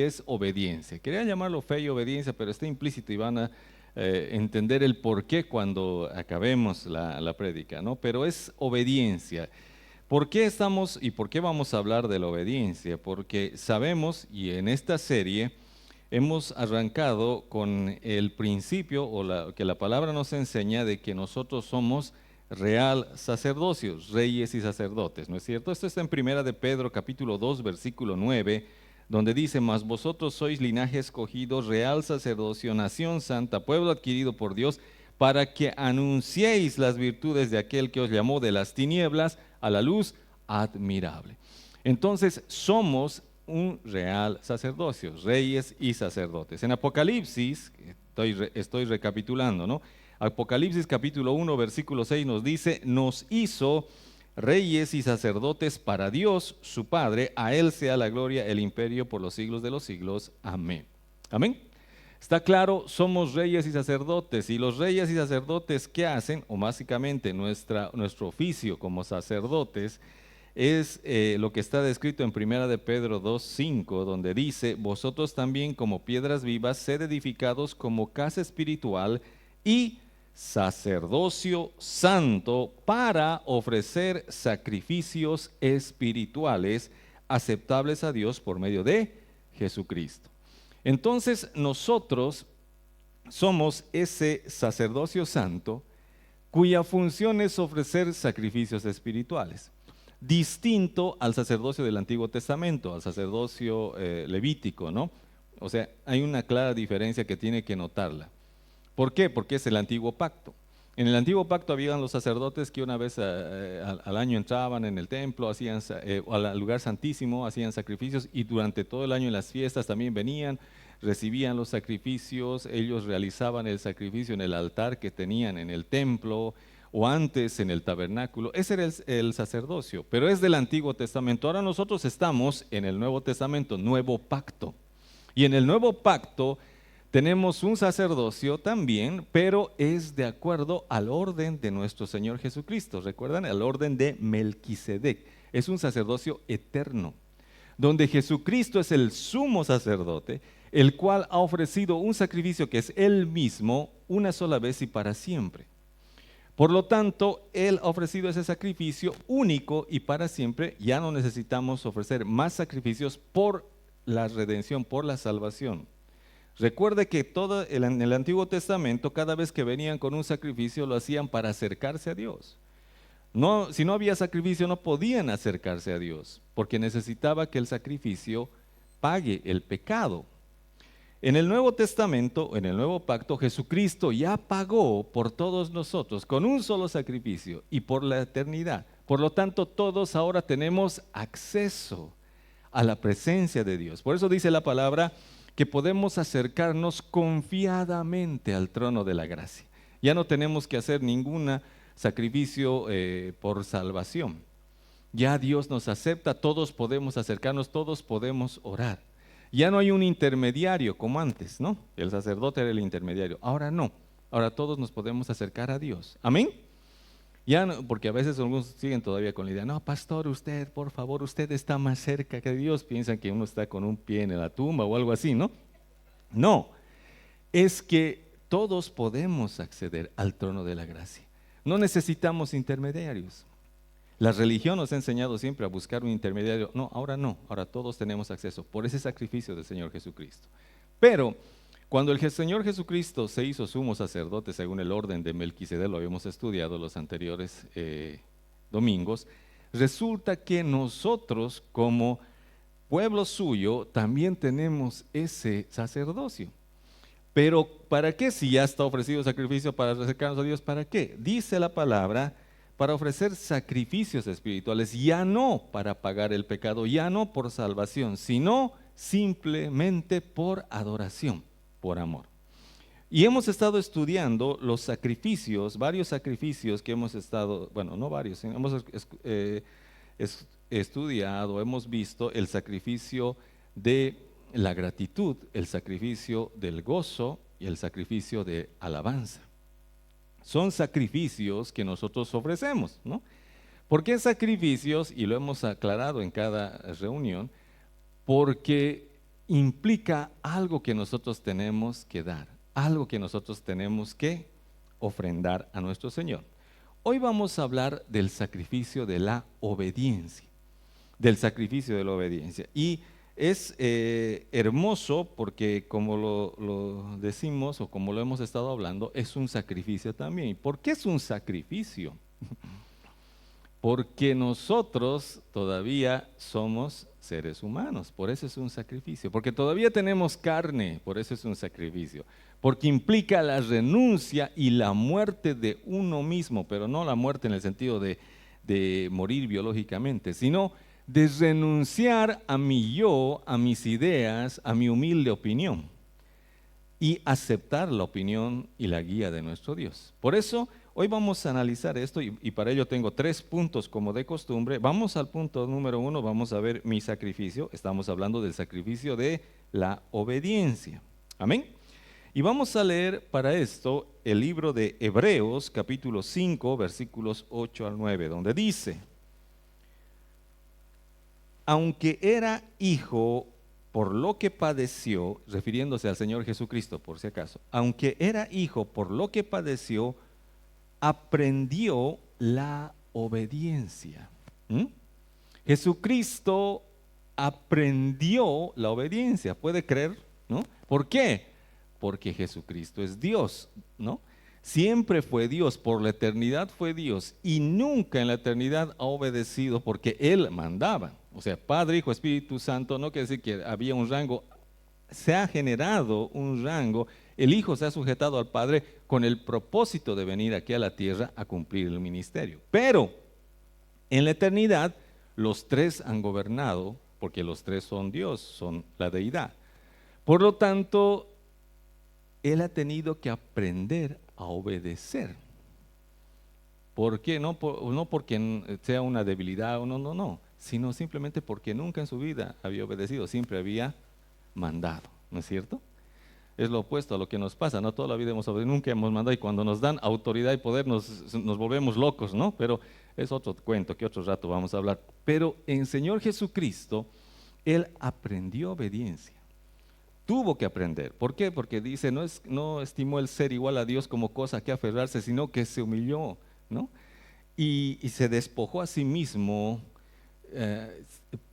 es obediencia. Quería llamarlo fe y obediencia, pero está implícito y van a entender el por qué cuando acabemos la prédica, ¿no? Pero es obediencia. ¿Por qué estamos y por qué vamos a hablar de la obediencia? Porque sabemos, y en esta serie hemos arrancado con el principio que la palabra nos enseña de que nosotros somos real sacerdocio, reyes y sacerdotes, ¿no es cierto? Esto está en Primera de Pedro, capítulo 2, versículo 9, donde dice: mas vosotros sois linaje escogido, real sacerdocio, nación santa, pueblo adquirido por Dios, para que anunciéis las virtudes de aquel que os llamó de las tinieblas a la luz admirable. Entonces somos un real sacerdocio, reyes y sacerdotes. En Apocalipsis, estoy recapitulando, ¿no? Apocalipsis capítulo 1, versículo 6 nos dice: nos hizo reyes y sacerdotes para Dios, su Padre, a Él sea la gloria, el imperio por los siglos de los siglos. Amén. Amén. Está claro, somos reyes y sacerdotes, y los reyes y sacerdotes, ¿qué hacen? O básicamente nuestro oficio como sacerdotes es lo que está descrito en Primera de Pedro 2:5, donde dice: vosotros también como piedras vivas, sed edificados como casa espiritual y sacerdocio santo para ofrecer sacrificios espirituales aceptables a Dios por medio de Jesucristo. Entonces nosotros somos ese sacerdocio santo cuya función es ofrecer sacrificios espirituales, distinto al sacerdocio del Antiguo Testamento, al sacerdocio levítico, ¿no? O sea, hay una clara diferencia que tiene que notarla. ¿Por qué? Porque es el antiguo pacto. En el antiguo pacto habían los sacerdotes que una vez al año entraban en el templo, al lugar santísimo, hacían sacrificios, y durante todo el año en las fiestas también venían, recibían los sacrificios. Ellos realizaban el sacrificio en el altar que tenían en el templo o antes en el tabernáculo. Ese era el sacerdocio, pero es del Antiguo Testamento. Ahora nosotros estamos en el Nuevo Testamento, nuevo pacto. Y en el nuevo pacto tenemos un sacerdocio también, pero es de acuerdo al orden de nuestro Señor Jesucristo. ¿Recuerdan? El orden de Melquisedec. Es un sacerdocio eterno, donde Jesucristo es el sumo sacerdote, el cual ha ofrecido un sacrificio que es Él mismo una sola vez y para siempre. Por lo tanto, Él ha ofrecido ese sacrificio único y para siempre. Ya no necesitamos ofrecer más sacrificios por la redención, por la salvación. Recuerde que en el Antiguo Testamento, cada vez que venían con un sacrificio, lo hacían para acercarse a Dios. No, si no había sacrificio, no podían acercarse a Dios, porque necesitaba que el sacrificio pague el pecado. En el Nuevo Testamento, en el Nuevo Pacto, Jesucristo ya pagó por todos nosotros con un solo sacrificio y por la eternidad. Por lo tanto, todos ahora tenemos acceso a la presencia de Dios. Por eso dice la palabra que podemos acercarnos confiadamente al trono de la gracia. Ya no tenemos que hacer ningún sacrificio por salvación. Ya Dios nos acepta, todos podemos acercarnos, todos podemos orar. Ya no hay un intermediario como antes, ¿no? El sacerdote era el intermediario. Ahora no. Ahora todos nos podemos acercar a Dios. Amén. Ya no, porque a veces algunos siguen todavía con la idea: no, pastor, usted, por favor, usted está más cerca que Dios. Piensan que uno está con un pie en la tumba o algo así, ¿no? No, es que todos podemos acceder al trono de la gracia. No necesitamos intermediarios. La religión nos ha enseñado siempre a buscar un intermediario. No, ahora todos tenemos acceso por ese sacrificio del Señor Jesucristo. Pero cuando el Señor Jesucristo se hizo sumo sacerdote según el orden de Melquisedec, lo habíamos estudiado los anteriores domingos, resulta que nosotros como pueblo suyo también tenemos ese sacerdocio. Pero ¿para qué? Si ya está ofrecido el sacrificio para acercarnos a Dios, ¿para qué? Dice la palabra: para ofrecer sacrificios espirituales, ya no para pagar el pecado, ya no por salvación, sino simplemente por adoración, por amor. Y hemos estado estudiando los sacrificios, varios sacrificios que hemos estado, bueno, no varios, hemos estudiado, hemos visto el sacrificio de la gratitud, el sacrificio del gozo y el sacrificio de alabanza. Son sacrificios que nosotros ofrecemos, ¿no? ¿Por qué sacrificios? Y lo hemos aclarado en cada reunión. Porque implica algo que nosotros tenemos que dar, algo que nosotros tenemos que ofrendar a nuestro Señor. Hoy vamos a hablar del sacrificio de la obediencia, del sacrificio de la obediencia. Y es hermoso porque como lo decimos o como lo hemos estado hablando, es un sacrificio también. ¿Y por qué es un sacrificio? Porque nosotros todavía somos seres humanos, por eso es un sacrificio. Porque todavía tenemos carne, por eso es un sacrificio. Porque implica la renuncia y la muerte de uno mismo, pero no la muerte en el sentido de morir biológicamente, sino de renunciar a mi yo, a mis ideas, a mi humilde opinión y aceptar la opinión y la guía de nuestro Dios. Por eso hoy vamos a analizar esto y para ello tengo 3 puntos como de costumbre. Vamos al punto número 1, vamos a ver mi sacrificio. Estamos hablando del sacrificio de la obediencia. Amén. Y vamos a leer para esto el libro de Hebreos, capítulo 5, versículos 8 al 9, donde dice: aunque era hijo por lo que padeció, refiriéndose al Señor Jesucristo, por si acaso, aunque era hijo por lo que padeció, aprendió la obediencia. Jesucristo aprendió la obediencia, ¿puede creer? ¿No? ¿Por qué? Porque Jesucristo es Dios, ¿no? Siempre fue Dios, por la eternidad fue Dios y nunca en la eternidad ha obedecido porque Él mandaba. O sea, Padre, Hijo, Espíritu Santo, no quiere decir que había un rango, se ha generado un rango, el Hijo se ha sujetado al Padre con el propósito de venir aquí a la tierra a cumplir el ministerio. Pero en la eternidad los tres han gobernado porque los tres son Dios, son la deidad. Por lo tanto, Él ha tenido que aprender a obedecer. ¿Por qué? No porque sea una debilidad o no, sino simplemente porque nunca en su vida había obedecido, siempre había mandado, ¿no es cierto? Es lo opuesto a lo que nos pasa, no toda la vida hemos obedecido, nunca hemos mandado y cuando nos dan autoridad y poder nos volvemos locos, ¿no? Pero es otro cuento que otro rato vamos a hablar. Pero en Señor Jesucristo, Él aprendió obediencia. Tuvo que aprender. ¿Por qué? Porque dice, no estimó el ser igual a Dios como cosa que aferrarse, sino que se humilló, ¿no? Y se despojó a sí mismo,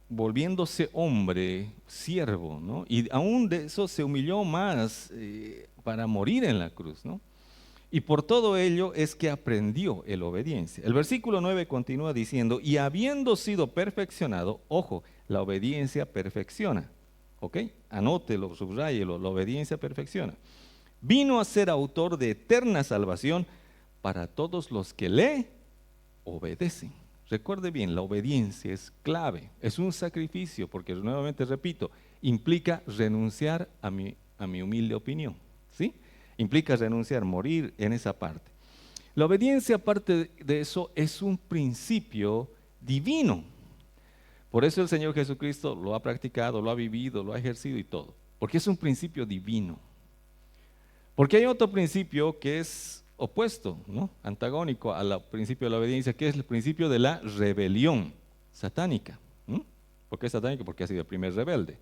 volviéndose hombre, siervo, ¿no? Y aún de eso se humilló más para morir en la cruz, ¿no? Y por todo ello es que aprendió la obediencia. El versículo 9 continúa diciendo, y habiendo sido perfeccionado, ojo, la obediencia perfecciona. ¿Ok? Anótelo, subráyelo, la obediencia perfecciona. Vino a ser autor de eterna salvación para todos los que le obedecen. Recuerde bien, la obediencia es clave, es un sacrificio, porque nuevamente repito, implica renunciar a mi humilde opinión, ¿sí? Implica renunciar, morir en esa parte. La obediencia, aparte de eso, es un principio divino. Por eso el Señor Jesucristo lo ha practicado, lo ha vivido, lo ha ejercido y todo. Porque es un principio divino. Porque hay otro principio que es opuesto, ¿no? Antagónico al principio de la obediencia, que es el principio de la rebelión satánica. ¿Por qué es satánica? Porque ha sido el primer rebelde.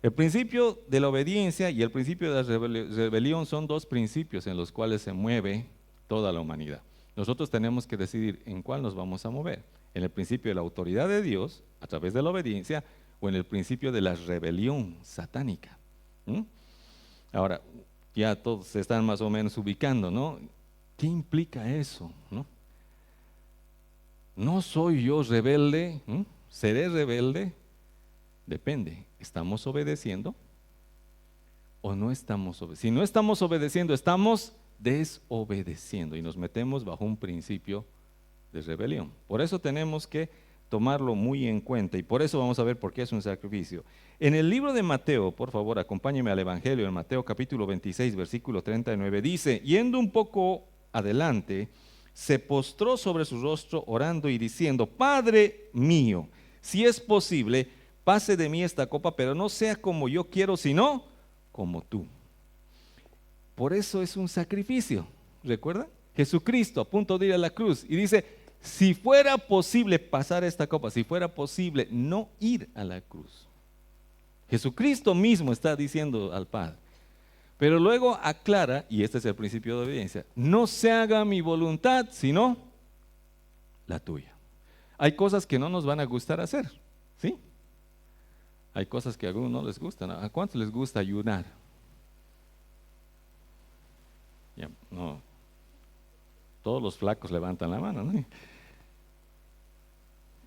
El principio de la obediencia y el principio de la rebelión son 2 principios en los cuales se mueve toda la humanidad. Nosotros tenemos que decidir en cuál nos vamos a mover. En el principio de la autoridad de Dios, a través de la obediencia, o en el principio de la rebelión satánica. Ahora, ya todos se están más o menos ubicando, ¿no? ¿Qué implica eso? ¿No soy yo rebelde? ¿Seré rebelde? Depende, ¿estamos obedeciendo o no estamos obedeciendo? Si no estamos obedeciendo, estamos desobedeciendo y nos metemos bajo un principio de rebelión. Por eso tenemos que tomarlo muy en cuenta y por eso vamos a ver por qué es un sacrificio. En el libro de Mateo, por favor, acompáñeme al Evangelio, en Mateo capítulo 26, versículo 39, dice, yendo un poco adelante, se postró sobre su rostro orando y diciendo, Padre mío, si es posible, pase de mí esta copa, pero no sea como yo quiero, sino como tú. Por eso es un sacrificio, ¿recuerdan? Jesucristo a punto de ir a la cruz y dice, si fuera posible pasar esta copa, si fuera posible no ir a la cruz. Jesucristo mismo está diciendo al Padre. Pero luego aclara, y este es el principio de obediencia, no se haga mi voluntad, sino la tuya. Hay cosas que no nos van a gustar hacer, ¿sí? Hay cosas que a algunos no les gustan. ¿A cuántos les gusta ayunar? Ya, no, todos los flacos levantan la mano, ¿no?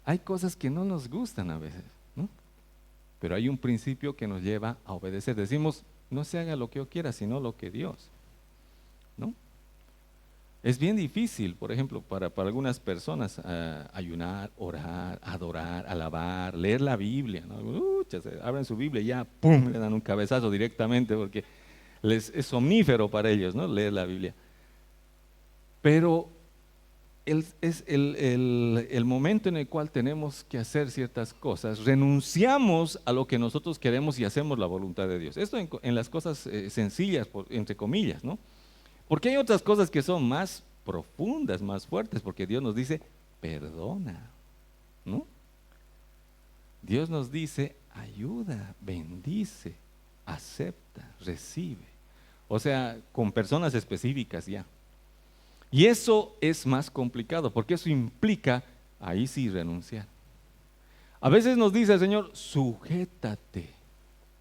Hay cosas que no nos gustan a veces, ¿no? Pero hay un principio que nos lleva a obedecer. Decimos, no se haga lo que yo quiera, sino lo que Dios, ¿no? Es bien difícil, por ejemplo, para algunas personas ayunar, orar, adorar, alabar, leer la Biblia, ¿no? Abren su Biblia y ya, ¡pum!, le dan un cabezazo directamente porque es somnífero para ellos, ¿no?, leer la Biblia. Pero es el momento en el cual tenemos que hacer ciertas cosas, renunciamos a lo que nosotros queremos y hacemos la voluntad de Dios. Esto en las cosas sencillas, entre comillas, ¿no? Porque hay otras cosas que son más profundas, más fuertes, porque Dios nos dice, perdona, ¿no? Dios nos dice, ayuda, bendice, acepta, recibe. O sea, con personas específicas ya. Y eso es más complicado, porque eso implica, ahí sí, renunciar. A veces nos dice el Señor, sujétate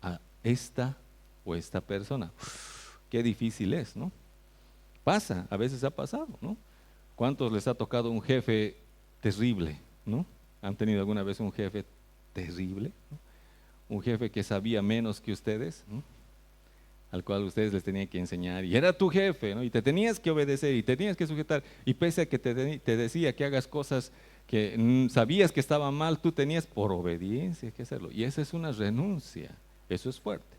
a esta o esta persona. Uf, qué difícil es, ¿no? Pasa, a veces ha pasado, ¿no? ¿Cuántos les ha tocado un jefe terrible, ¿no? ¿Han tenido alguna vez un jefe terrible, ¿no? Un jefe que sabía menos que ustedes, ¿no?, al cual ustedes les tenían que enseñar, y era tu jefe, ¿no?, y te tenías que obedecer y te tenías que sujetar, y pese a que te decía que hagas cosas que sabías que estaban mal, tú tenías por obediencia que hacerlo, y esa es una renuncia, eso es fuerte.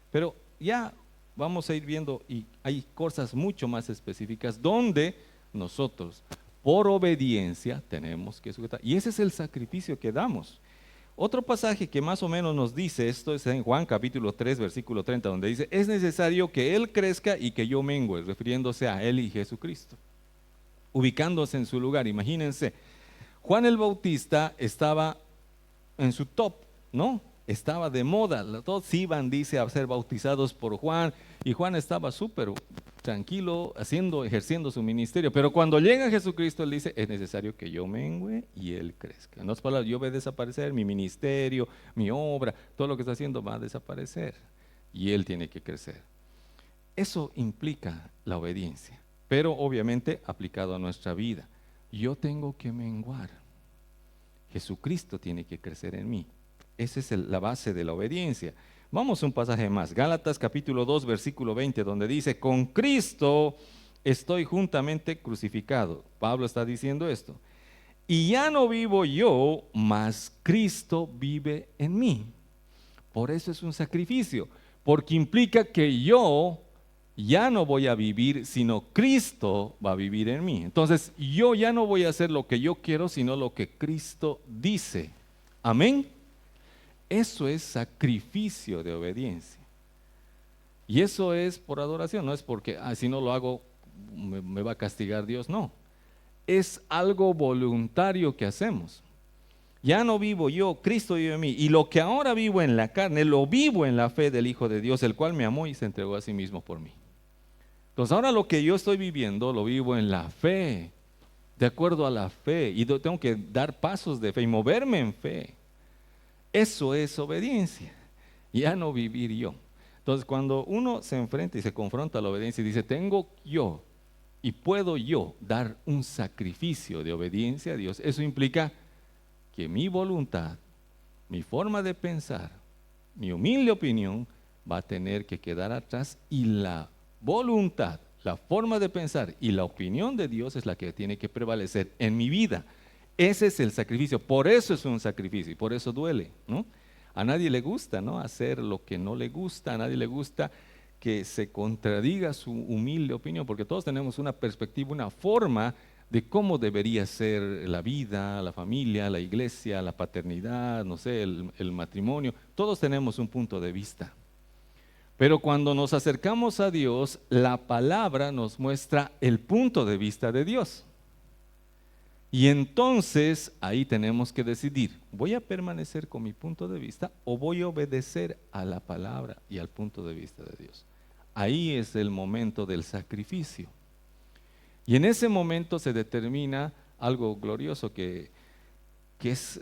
Pero ya vamos a ir viendo, y hay cosas mucho más específicas donde nosotros por obediencia tenemos que sujetar, y ese es el sacrificio que damos. Otro pasaje que más o menos nos dice esto es en Juan capítulo 3 versículo 30, donde dice, es necesario que Él crezca y que yo mengue, refiriéndose a Él y Jesucristo, ubicándose en su lugar. Imagínense, Juan el Bautista estaba en su top, ¿no? Estaba de moda, todos iban, dice, a ser bautizados por Juan, y Juan estaba súper tranquilo, ejerciendo su ministerio. Pero cuando llega Jesucristo, Él dice, es necesario que yo mengüe y Él crezca. En otras palabras, yo voy a desaparecer, mi ministerio, mi obra, todo lo que está haciendo va a desaparecer, y Él tiene que crecer. Eso implica la obediencia, pero obviamente aplicado a nuestra vida. Yo tengo que menguar, Jesucristo tiene que crecer en mí. Esa es la base de la obediencia. Vamos a un pasaje más, Gálatas capítulo 2 versículo 20, donde dice, con Cristo estoy juntamente crucificado. Pablo está diciendo esto. Y ya no vivo yo, mas Cristo vive en mí. Por eso es un sacrificio, porque implica que yo ya no voy a vivir, sino Cristo va a vivir en mí. Entonces, yo ya no voy a hacer lo que yo quiero, sino lo que Cristo dice. Amén. Eso es sacrificio de obediencia. Y eso es por adoración, no es porque si no lo hago me va a castigar Dios, no. Es algo voluntario que hacemos. Ya no vivo yo, Cristo vive en mí, y lo que ahora vivo en la carne, lo vivo en la fe del Hijo de Dios, el cual me amó y se entregó a sí mismo por mí. Entonces ahora lo que yo estoy viviendo, lo vivo en la fe, de acuerdo a la fe, y tengo que dar pasos de fe y moverme en fe. Eso es obediencia, ya no vivir yo. Entonces, cuando uno se enfrenta y se confronta a la obediencia y dice, tengo yo y puedo yo dar un sacrificio de obediencia a Dios, eso implica que mi voluntad, mi forma de pensar, mi humilde opinión va a tener que quedar atrás, y la voluntad, la forma de pensar y la opinión de Dios es la que tiene que prevalecer en mi vida. Ese es el sacrificio, por eso es un sacrificio y por eso duele, ¿no? A nadie le gusta, ¿no?, hacer lo que no le gusta, a nadie le gusta que se contradiga su humilde opinión, porque todos tenemos una perspectiva, una forma de cómo debería ser la vida, la familia, la iglesia, la paternidad, no sé, el matrimonio. Todos tenemos un punto de vista. Pero cuando nos acercamos a Dios, la palabra nos muestra el punto de vista de Dios. Y entonces ahí tenemos que decidir, ¿voy a permanecer con mi punto de vista o voy a obedecer a la palabra y al punto de vista de Dios? Ahí es el momento del sacrificio. Y en ese momento se determina algo glorioso que es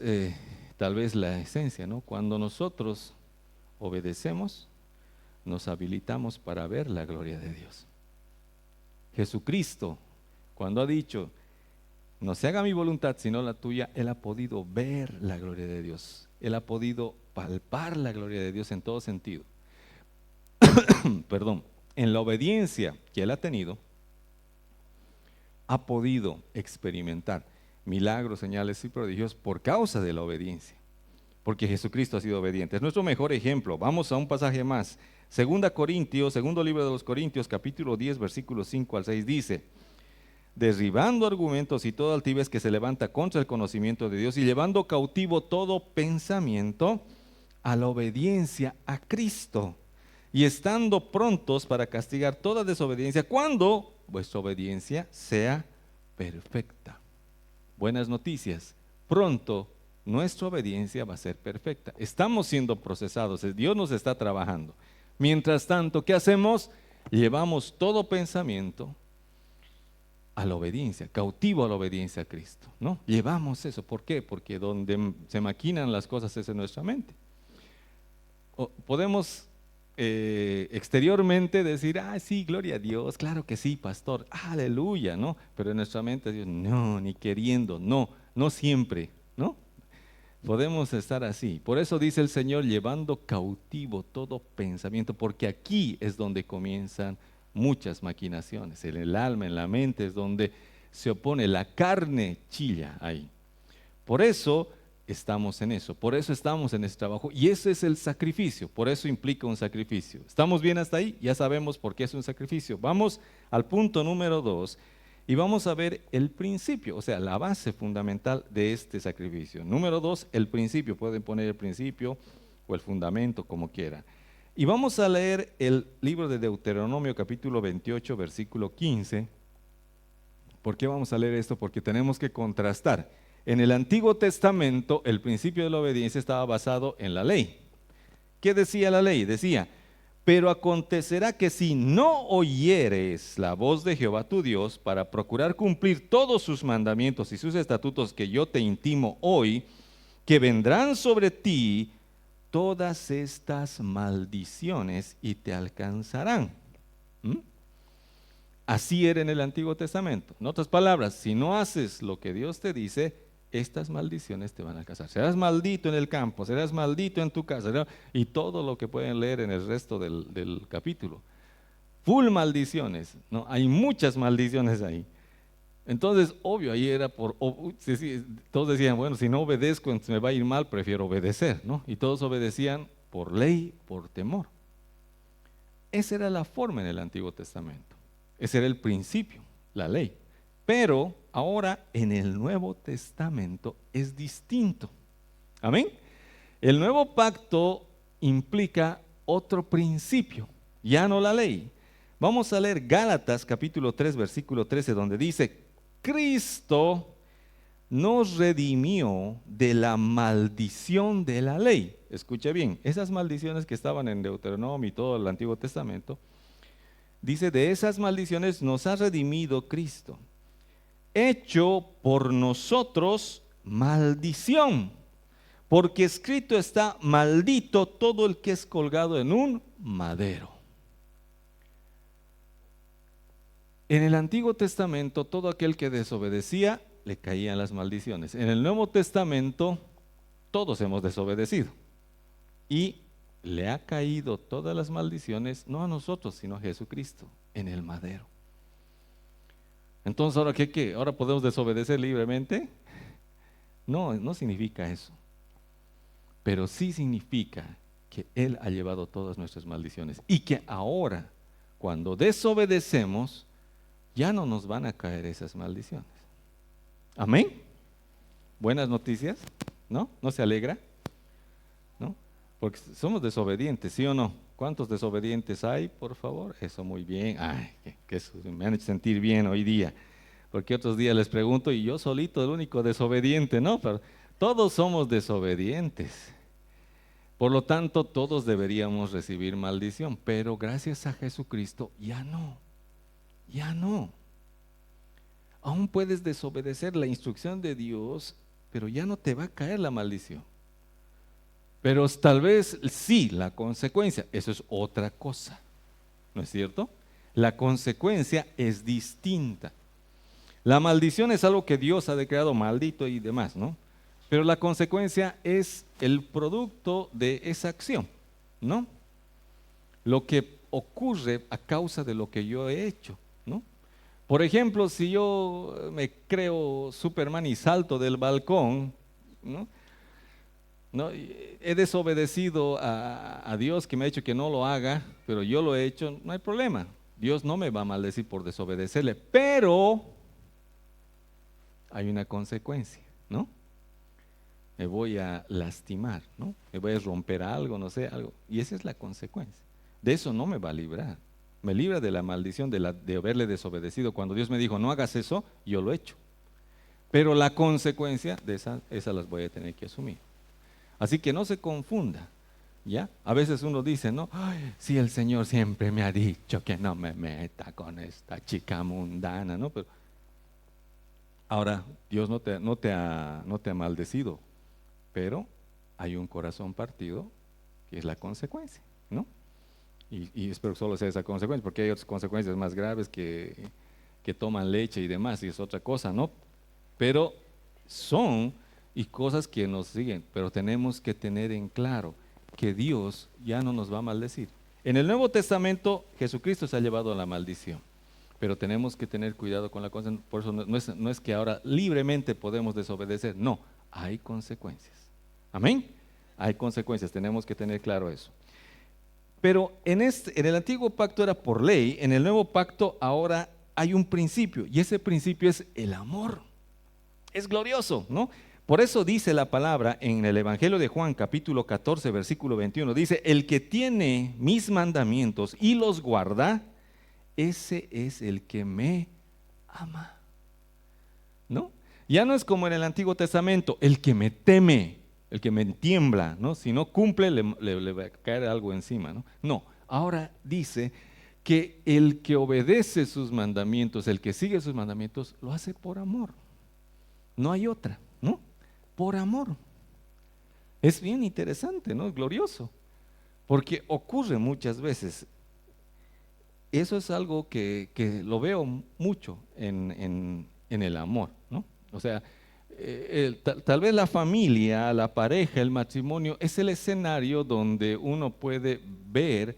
tal vez la esencia, ¿no? Cuando nosotros obedecemos, nos habilitamos para ver la gloria de Dios. Jesucristo, cuando ha dicho, no se haga mi voluntad sino la tuya, Él ha podido ver la gloria de Dios. Él ha podido palpar la gloria de Dios en todo sentido. Perdón, en la obediencia que Él ha tenido, ha podido experimentar milagros, señales y prodigios por causa de la obediencia. Porque Jesucristo ha sido obediente. Es nuestro mejor ejemplo. Vamos a un pasaje más. Segundo libro de los Corintios, capítulo 10, versículos 5 al 6, dice: derribando argumentos y toda altivez que se levanta contra el conocimiento de Dios y llevando cautivo todo pensamiento a la obediencia a Cristo, y estando prontos para castigar toda desobediencia cuando vuestra obediencia sea perfecta. Buenas noticias, pronto nuestra obediencia va a ser perfecta. Estamos siendo procesados, Dios nos está trabajando. Mientras tanto, ¿qué hacemos? Llevamos todo pensamiento a la obediencia, cautivo a la obediencia a Cristo, ¿no? Llevamos eso. ¿Por qué? Porque donde se maquinan las cosas es en nuestra mente. Podemos exteriormente decir, sí, gloria a Dios, claro que sí, pastor, aleluya, ¿no? Pero en nuestra mente Dios, no, ni queriendo, no siempre, ¿no? Podemos estar así. Por eso dice el Señor, llevando cautivo todo pensamiento, porque aquí es donde comienzan muchas maquinaciones. En el alma, en la mente es donde se opone, la carne chilla ahí. Por eso estamos en eso, por eso estamos en este trabajo, y ese es el sacrificio, por eso implica un sacrificio. ¿Estamos bien hasta ahí? Ya sabemos por qué es un sacrificio. Vamos al punto número 2 y vamos a ver el principio, o sea, la base fundamental de este sacrificio. Número 2, el principio. Pueden poner el principio o el fundamento, como quiera. Y vamos a leer el libro de Deuteronomio, capítulo 28, versículo 15. ¿Por qué vamos a leer esto? Porque tenemos que contrastar. En el Antiguo Testamento, el principio de la obediencia estaba basado en la ley. ¿Qué decía la ley? Decía: pero acontecerá que si no oyeres la voz de Jehová tu Dios para procurar cumplir todos sus mandamientos y sus estatutos que yo te intimo hoy, que vendrán sobre ti todas estas maldiciones y te alcanzarán. Así era en el Antiguo Testamento. En otras palabras, si no haces lo que Dios te dice, estas maldiciones te van a alcanzar. Serás maldito en el campo, serás maldito en tu casa, ¿no? Y todo lo que pueden leer en el resto del capítulo. Full maldiciones, ¿no? Hay muchas maldiciones ahí. Entonces, obvio, ahí era todos decían, bueno, si no obedezco, entonces me va a ir mal, prefiero obedecer, ¿no? Y todos obedecían por ley, por temor. Esa era la forma en el Antiguo Testamento. Ese era el principio, la ley. Pero ahora en el Nuevo Testamento es distinto. Amén. El nuevo pacto implica otro principio, ya no la ley. Vamos a leer Gálatas capítulo 3, versículo 13, donde dice: Cristo nos redimió de la maldición de la ley. Escuche bien, esas maldiciones que estaban en Deuteronomio y todo el Antiguo Testamento, dice, de esas maldiciones nos ha redimido Cristo, hecho por nosotros maldición, porque escrito está: maldito todo el que es colgado en un madero. En el Antiguo Testamento, todo aquel que desobedecía, le caían las maldiciones. En el Nuevo Testamento, todos hemos desobedecido y le ha caído todas las maldiciones, no a nosotros, sino a Jesucristo, en el madero. Entonces, ¿ahora qué? ¿Ahora podemos desobedecer libremente? No, no significa eso. Pero sí significa que Él ha llevado todas nuestras maldiciones y que ahora, cuando desobedecemos, ya no nos van a caer esas maldiciones. Amén. Buenas noticias, ¿no? ¿No se alegra? ¿No? Porque somos desobedientes, ¿sí o no? ¿Cuántos desobedientes hay, por favor? Eso, muy bien. Ay, que eso me han hecho sentir bien hoy día. porque otros días les pregunto y yo solito el único desobediente, ¿no? Pero todos somos desobedientes. Por lo tanto, todos deberíamos recibir maldición, pero gracias a Jesucristo ya no, ya no. Aún puedes desobedecer la instrucción de Dios, pero ya no te va a caer la maldición. Pero tal vez sí, la consecuencia, eso es otra cosa, ¿no es cierto? La consecuencia es distinta. La maldición es algo que Dios ha declarado maldito y demás, ¿no? Pero la consecuencia es el producto de esa acción, ¿no? Lo que ocurre a causa de lo que yo he hecho, ¿no? Por ejemplo, si yo me creo Superman y salto del balcón, ¿no? ¿No? He desobedecido a Dios que me ha dicho que no lo haga, pero yo lo he hecho, no hay problema. Dios no me va a maldecir por desobedecerle, pero hay una consecuencia, ¿no? Me voy a lastimar, ¿no? Me voy a romper algo, no sé, algo. Y esa es la consecuencia. De eso no me va a librar. Me libra de la maldición de haberle desobedecido. Cuando Dios me dijo, no hagas eso, yo lo he hecho. Pero la consecuencia de esa las voy a tener que asumir. Así que no se confunda, ¿ya? A veces uno dice, ¿no? Ay, sí, el Señor siempre me ha dicho que no me meta con esta chica mundana, ¿no? Pero ahora, Dios no te ha maldecido, pero hay un corazón partido que es la consecuencia, ¿no? Y espero que solo sea esa consecuencia, porque hay otras consecuencias más graves que toman leche y demás, y es otra cosa, ¿no? Pero son y cosas que nos siguen, pero tenemos que tener en claro que Dios ya no nos va a maldecir. En el Nuevo Testamento Jesucristo se ha llevado a la maldición, pero tenemos que tener cuidado con la cosa, por eso no es que ahora libremente podemos desobedecer, no, hay consecuencias. Amén. Hay consecuencias, tenemos que tener claro eso. Pero en el antiguo pacto era por ley, en el nuevo pacto ahora hay un principio, y ese principio es el amor. Es glorioso, ¿no? Por eso dice la palabra en el Evangelio de Juan, capítulo 14, versículo 21, dice, el que tiene mis mandamientos y los guarda, ese es el que me ama, ¿no? Ya no es como en el Antiguo Testamento, el que me teme, el que me tiembla, ¿no? Si no cumple, le va a caer algo encima, ¿no? No, ahora dice que el que obedece sus mandamientos, el que sigue sus mandamientos, lo hace por amor. No hay otra, ¿no? Por amor. Es bien interesante, ¿no? Es glorioso. Porque ocurre muchas veces. Eso es algo que lo veo mucho en el amor, ¿no? O sea, tal vez la familia, la pareja, el matrimonio es el escenario donde uno puede ver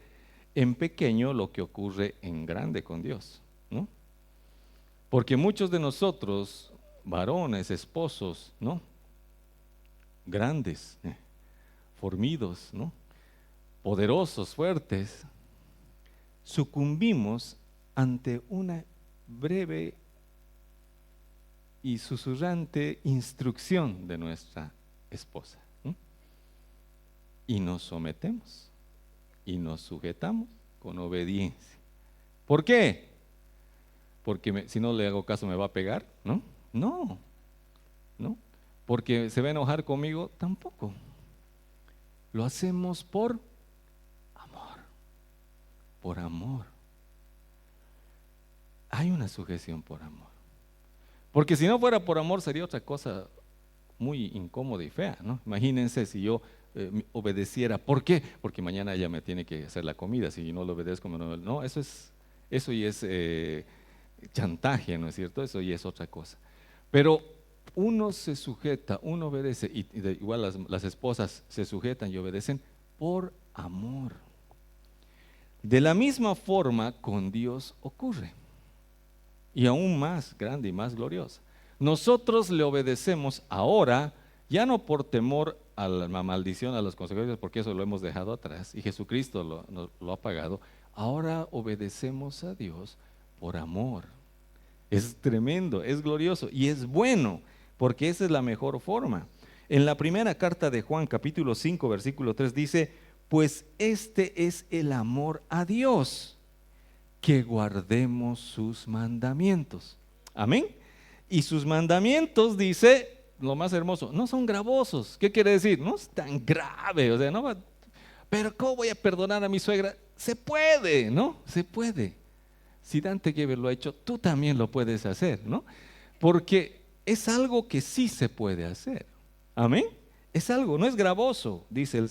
en pequeño lo que ocurre en grande con Dios, ¿no? Porque muchos de nosotros, varones, esposos, ¿no? Grandes, formidos, ¿no? Poderosos, fuertes, sucumbimos ante una breve y susurrante instrucción de nuestra esposa, ¿no? Y nos sometemos y nos sujetamos con obediencia. ¿Por qué? Porque si no le hago caso me va a pegar, ¿no? No, ¿no? Porque se va a enojar conmigo, tampoco. Lo hacemos por amor, por amor. Hay una sujeción por amor. Porque si no fuera por amor sería otra cosa muy incómoda y fea, ¿no? Imagínense si yo obedeciera, ¿por qué? Porque mañana ella me tiene que hacer la comida, si no lo obedezco, no, eso ya es chantaje, ¿no es cierto? Eso ya es otra cosa. Pero uno se sujeta, uno obedece, igual las esposas se sujetan y obedecen por amor. De la misma forma con Dios ocurre, y aún más grande y más gloriosa. Nosotros le obedecemos ahora, ya no por temor a la maldición, a las consecuencias, porque eso lo hemos dejado atrás, y Jesucristo lo ha pagado. Ahora obedecemos a Dios por amor. Es tremendo, es glorioso y es bueno, porque esa es la mejor forma. En la primera carta de Juan, capítulo 5, versículo 3, dice, pues este es el amor a Dios, que guardemos sus mandamientos. Amén. Y sus mandamientos, dice, lo más hermoso, no son gravosos. ¿Qué quiere decir? No es tan grave, o sea, no va, pero ¿cómo voy a perdonar a mi suegra? Se puede, ¿no? Se puede. Si Dante Gebel lo ha hecho, tú también lo puedes hacer, ¿no? Porque es algo que sí se puede hacer. Amén. Es algo, no es gravoso, dice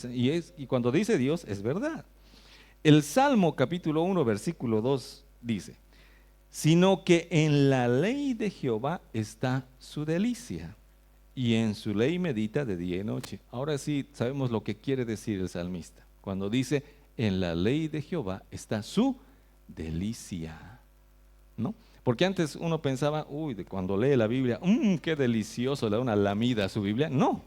y cuando dice Dios, es verdad. El Salmo capítulo 1, versículo 2 dice, sino que en la ley de Jehová está su delicia, y en su ley medita de día y noche. Ahora sí sabemos lo que quiere decir el salmista, cuando dice, en la ley de Jehová está su delicia, ¿no? Porque antes uno pensaba, uy, cuando lee la Biblia, qué delicioso, le da una lamida a su Biblia. No,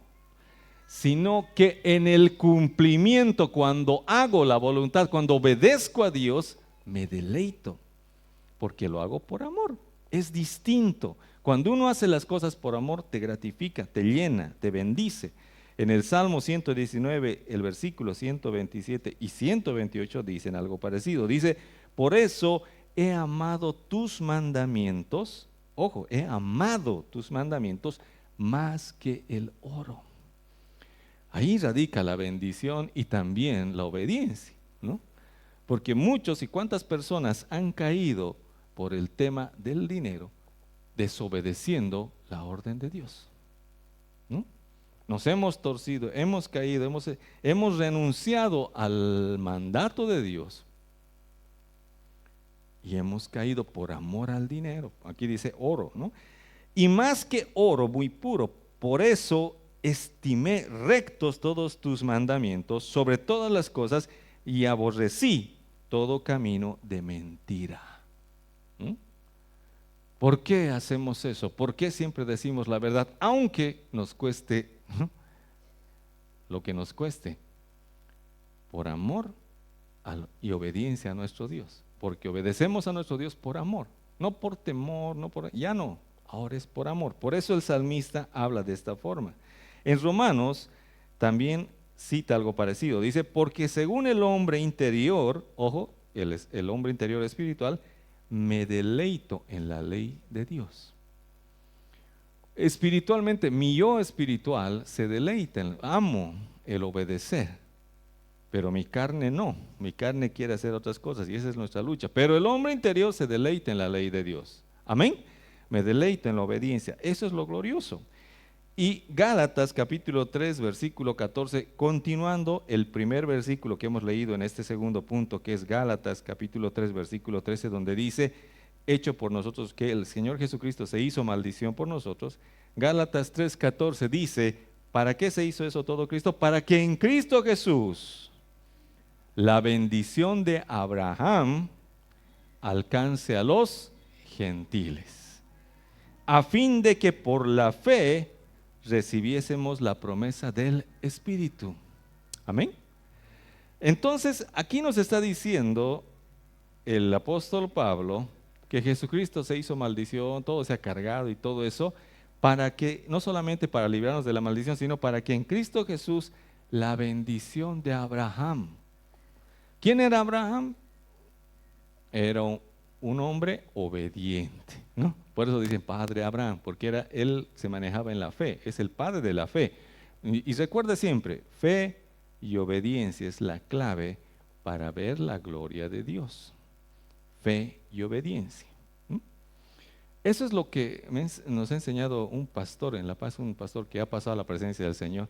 sino que en el cumplimiento, cuando hago la voluntad, cuando obedezco a Dios, me deleito, porque lo hago por amor. Es distinto. Cuando uno hace las cosas por amor, te gratifica, te llena, te bendice. En el Salmo 119, el versículo 127 y 128 dicen algo parecido. Dice, por eso he amado tus mandamientos, ojo, he amado tus mandamientos más que el oro. Ahí radica la bendición y también la obediencia, ¿no? Porque muchos y cuántas personas han caído por el tema del dinero, desobedeciendo la orden de Dios, ¿no? Nos hemos torcido, hemos caído, hemos renunciado al mandato de Dios y hemos caído por amor al dinero. Aquí dice oro, ¿no? Y más que oro, muy puro, por eso estimé rectos todos tus mandamientos sobre todas las cosas y aborrecí todo camino de mentira. ¿Mm? ¿Por qué hacemos eso? ¿Por qué siempre decimos la verdad? Aunque nos cueste, ¿no?, lo que nos cueste, por amor y obediencia a nuestro Dios. Porque obedecemos a nuestro Dios por amor, no por temor, ya no, ahora es por amor. Por eso el salmista habla de esta forma. En Romanos también cita algo parecido. Dice, porque según el hombre interior, ojo, el hombre interior espiritual, me deleito en la ley de Dios. Espiritualmente, mi yo espiritual se deleita, amo el obedecer, pero mi carne no, mi carne quiere hacer otras cosas y esa es nuestra lucha. Pero el hombre interior se deleita en la ley de Dios. Amén. Me deleito en la obediencia, eso es lo glorioso. Y Gálatas capítulo 3 versículo 14, continuando el primer versículo que hemos leído en este segundo punto, que es Gálatas capítulo 3 versículo 13, donde dice, hecho por nosotros que el Señor Jesucristo se hizo maldición por nosotros. Gálatas 3:14 dice, ¿para qué se hizo eso todo Cristo? Para que en Cristo Jesús la bendición de Abraham alcance a los gentiles, a fin de que por la fe recibiésemos la promesa del Espíritu. Amén. Entonces, aquí nos está diciendo el apóstol Pablo que Jesucristo se hizo maldición, todo se ha cargado y todo eso, para que, no solamente para librarnos de la maldición, sino para que en Cristo Jesús la bendición de Abraham. ¿Quién era Abraham? Era un hombre obediente, ¿no? Por eso dicen Padre Abraham, porque él se manejaba en la fe, es el padre de la fe. Y recuerda siempre, fe y obediencia es la clave para ver la gloria de Dios. Fe y obediencia. Eso es lo que nos ha enseñado un pastor en La Paz, un pastor que ha pasado a la presencia del Señor.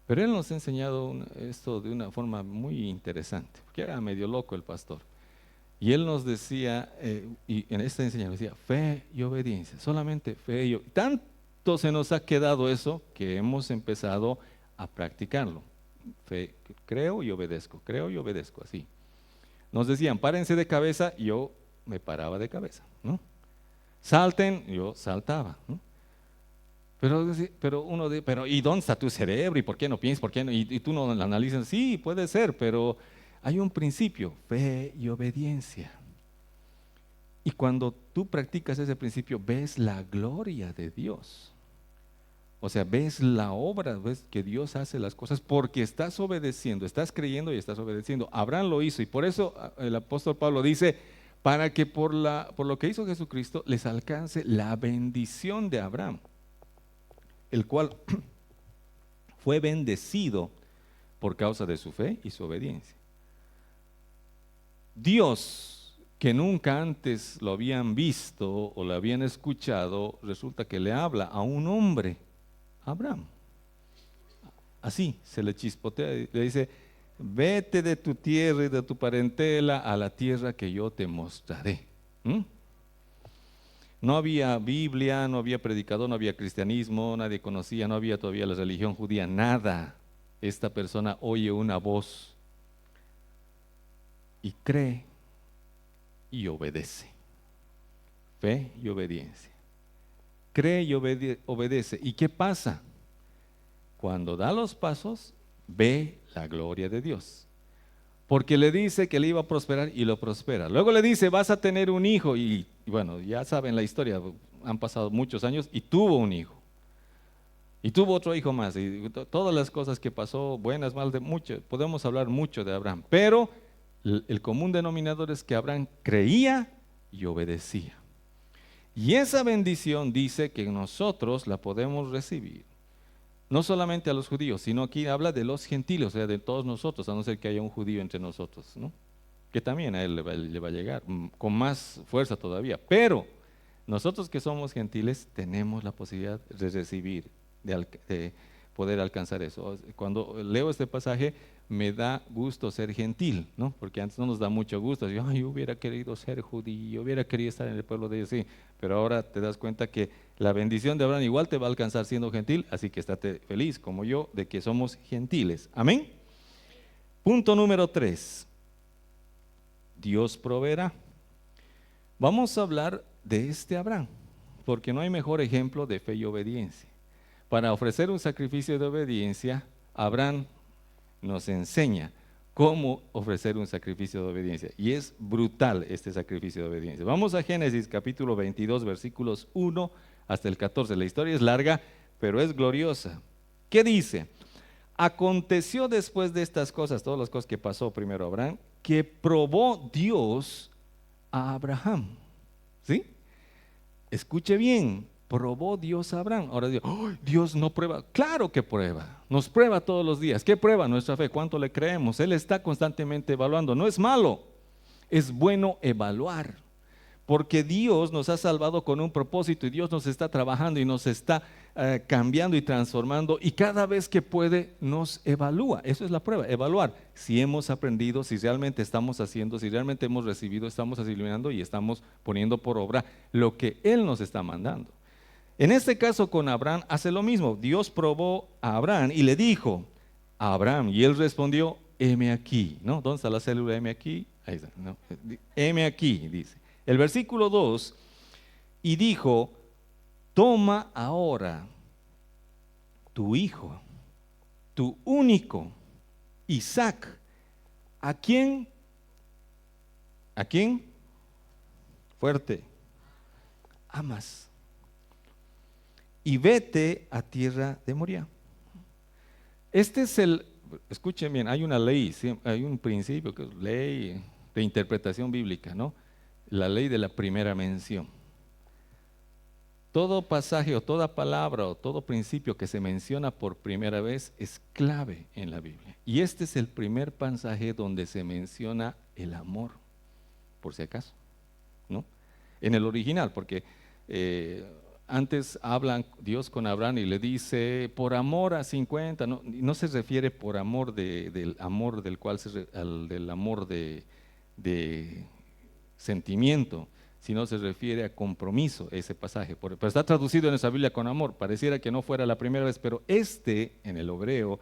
Pero él nos ha enseñado esto de una forma muy interesante, porque era medio loco el pastor. Y él nos decía, y en esta enseñanza decía, fe y obediencia, solamente fe y obediencia. Tanto se nos ha quedado eso que hemos empezado a practicarlo. Fe, creo y obedezco, así. Nos decían, párense de cabeza, y yo me paraba de cabeza, ¿no? Salten, yo saltaba, ¿no? Pero uno dice, pero ¿y dónde está tu cerebro? ¿Y por qué no piensas? ¿Por qué no? Y tú no lo analizas. Sí, puede ser, pero hay un principio, fe y obediencia. Y cuando tú practicas ese principio, ves la gloria de Dios. O sea, ves la obra, ves que Dios hace las cosas porque estás obedeciendo, estás creyendo y estás obedeciendo. Abraham lo hizo y por eso el apóstol Pablo dice, para que por lo que hizo Jesucristo les alcance la bendición de Abraham, el cual fue bendecido por causa de su fe y su obediencia. Dios, que nunca antes lo habían visto o lo habían escuchado, resulta que le habla a un hombre, Abraham. Así se le chispotea y le dice: vete de tu tierra y de tu parentela a la tierra que yo te mostraré. No había Biblia, no había predicador, no había cristianismo, nadie conocía, no había todavía la religión judía, nada. Esta persona oye una voz y cree y obedece. Fe y obediencia. Cree y obedece. ¿Y qué pasa? Cuando da los pasos, ve la gloria de Dios. Porque le dice que le iba a prosperar y lo prospera. Luego le dice: vas a tener un hijo. Y bueno, ya saben la historia, han pasado muchos años y tuvo un hijo. Y tuvo otro hijo más. Y todas las cosas que pasó, buenas, malas, de mucho, podemos hablar mucho de Abraham. Pero el común denominador es que Abraham creía y obedecía. Y esa bendición dice que nosotros la podemos recibir. No solamente a los judíos, sino aquí habla de los gentiles, o sea, de todos nosotros, a no ser que haya un judío entre nosotros, ¿no? Que también a él le va a llegar, con más fuerza todavía. Pero nosotros que somos gentiles tenemos la posibilidad de recibir, de poder alcanzar eso. Cuando leo este pasaje me da gusto ser gentil, ¿no? Porque antes no nos da mucho gusto. Yo hubiera querido ser judío, hubiera querido estar en el pueblo de Dios, sí. Pero ahora te das cuenta que la bendición de Abraham igual te va a alcanzar siendo gentil, así que estate feliz como yo de que somos gentiles. Amén. Punto número 3. Dios proveerá. Vamos a hablar de este Abraham, porque no hay mejor ejemplo de fe y obediencia. Para ofrecer un sacrificio de obediencia, Abraham nos enseña cómo ofrecer un sacrificio de obediencia. Y es brutal este sacrificio de obediencia. Vamos a Génesis capítulo 22, versículos 1 hasta el 14. La historia es larga, pero es gloriosa. ¿Qué dice? Aconteció después de estas cosas, todas las cosas que pasó primero Abraham, que probó Dios a Abraham. ¿Sí? Escuche bien, probó Dios a Abraham. Ahora Dios, Dios no prueba. Claro que prueba, nos prueba todos los días. ¿Qué prueba? Nuestra fe, ¿cuánto le creemos? Él está constantemente evaluando. No es malo, es bueno evaluar. Porque Dios nos ha salvado con un propósito y Dios nos está trabajando y nos está cambiando y transformando, y cada vez que puede nos evalúa. Eso es la prueba, evaluar si hemos aprendido, si realmente estamos haciendo, si realmente hemos recibido, estamos asimilando y estamos poniendo por obra lo que Él nos está mandando. En este caso con Abraham hace lo mismo. Dios probó a Abraham y le dijo a Abraham, y él respondió: heme aquí. ¿No? ¿Dónde está la célula heme aquí? Ahí está, ¿no? Heme aquí, dice. El versículo 2, y dijo: toma ahora tu hijo, tu único, Isaac, ¿a quién? ¿A quién? Fuerte. Amas. Y vete a tierra de Moría. Este es escuchen bien, hay una ley, hay un principio que es ley de interpretación bíblica, ¿no? La ley de la primera mención. Todo pasaje o toda palabra o todo principio que se menciona por primera vez es clave en la Biblia. Y este es el primer pasaje donde se menciona el amor, por si acaso, ¿no? En el original, porque antes hablan Dios con Abraham y le dice: por amor a 50, no se refiere por amor del amor del cual del amor de sentimiento, sino se refiere a compromiso, ese pasaje. Pero está traducido en esa Biblia con amor. Pareciera que no fuera la primera vez, pero en el hebreo,